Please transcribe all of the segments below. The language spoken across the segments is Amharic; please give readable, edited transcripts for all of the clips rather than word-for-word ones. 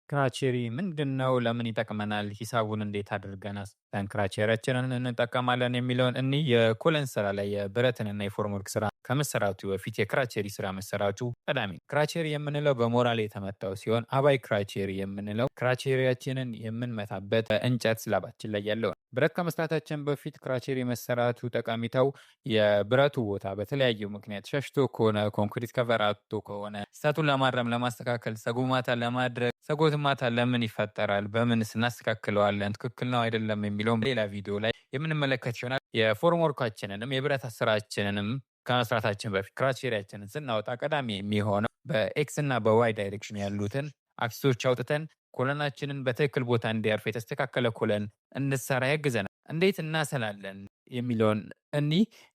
ክራቼሪ ምንድነው? ለምን ይጠቅመናል? ሂሳቡን እንዴት አድርገን አስልተን ክራቼሪያችንን እንጠቀማለን? የሚለውን የኮለን ስራ ላይ የብረትንና የፎርምወርክ ስራ ከመሰራቱ በፊት የክራቼሪ ስራ መሰራቱ ቀዳሚ ነው። ክራቼሪ የምንለው በሞራል የተመታው ሲሆን አባይ ክራቼሪ የምንለው ክራቼሪያችንን የምንመታበት እንጨት ስላባችን ላይ ያለው ነው። ብረት ከመስራታችን በፊት ክራቼሪ መሰራቱ ጠቀሜታው የብረቱ ቦታ በተለያዩ ምክንያት ሸሽቶ ከሆነ ኮንክሪት ከቨር አጥቶ ከሆነ ስህተቱን ለማረም ለማስተካከል ሰጉማታ ለማድረግ ሰጎትማታ ለምን ይፈጠራል? በምንስ እናስተካክለዋለን? ትክክል ነው አይደለም የሚለውም ሌላ ቪዲዮ ላይ የምንመለከት ይሆናል። የፎርምወርካችንንም የብረት አሰራራችንንም ከመስራታችን በፊት ክራቼሪያችንን ስናወጣ ቀዳሚ የሚሆነው በኤክስ እና በዋይ ዳይሬክሽን ያሉትን አክሲሶች አውጥተን ኮለናችንን በትክክል ቦታ እንዲያርፍ የተስተካከለ ኮለን እንድንሰራ ያግዘናል። እንዴት እናሰላለን የሚለውን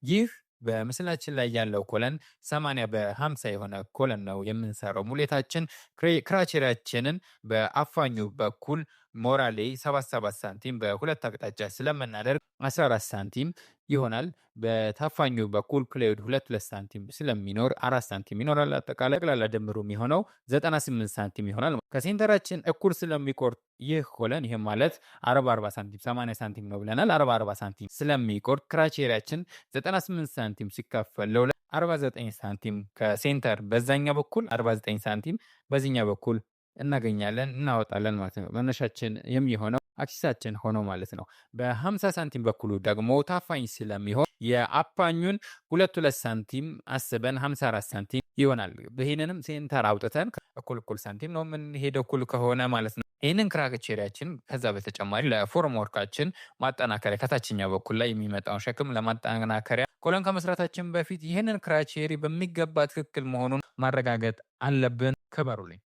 ይህ በምስላችን ላይ ያለው ኮለን 80 በ50 የሆነ ኮለን ነው የምንሰራው። ሙሌታችን ክራቼሪያችንን በአፋኙ በኩል ሞራሌ 77 ሳንቲም በሁለት አቅጣጫ ስለምናደርግ 14 ሳንቲም ይሆናል። በታፋኙ በኩል ክሌድ 2 ሳንቲም ስለሚኖር 4 ሳንቲም ይኖራል። አጠቃላይ ጠቅላላ ድምሩ የሚሆነው 98 ሳንቲም ይሆናል። ከሴንተራችን እኩል ስለሚቆርጥ ይህ ኮለን ይህም ማለት 40 ሳንቲም 80 ሳንቲም ነው ብለናል። 40 ሳንቲም ስለሚቆርጥ ክራቼሪያችን 98 ሳንቲም ሲካፈል ለሁለት 49 ሳንቲም ከሴንተር በዛኛው በኩል 49 ሳንቲም በዚህኛው በኩል እናገኛለን እናወጣለን ማለት ነው። መነሻችን የሚሆነው አክሲሳችን ሆኖ ማለት ነው። በ50 ሳንቲም በኩሉ ደግሞ ታፋኝ ስለሚሆን የአፓኙን 2 ሳንቲም አስበን 54 ሳንቲም ይሆናል። ይህንንም ሴንተር አውጥተን እኩል ሳንቲም ነው የምንሄደው እኩል ከሆነ ማለት ነው። ይህንን ክራቼሪያችን ከዛ በተጨማሪ ለፎርምወርካችን ማጠናከሪያ ከታችኛው በኩል ላይ የሚመጣውን ሸክም ለማጠናከሪያ ኮለን ከመስራታችን በፊት ይህንን ክራቼሪ በሚገባ ትክክል መሆኑን ማረጋገጥ አለብን። ክበሩልኝ።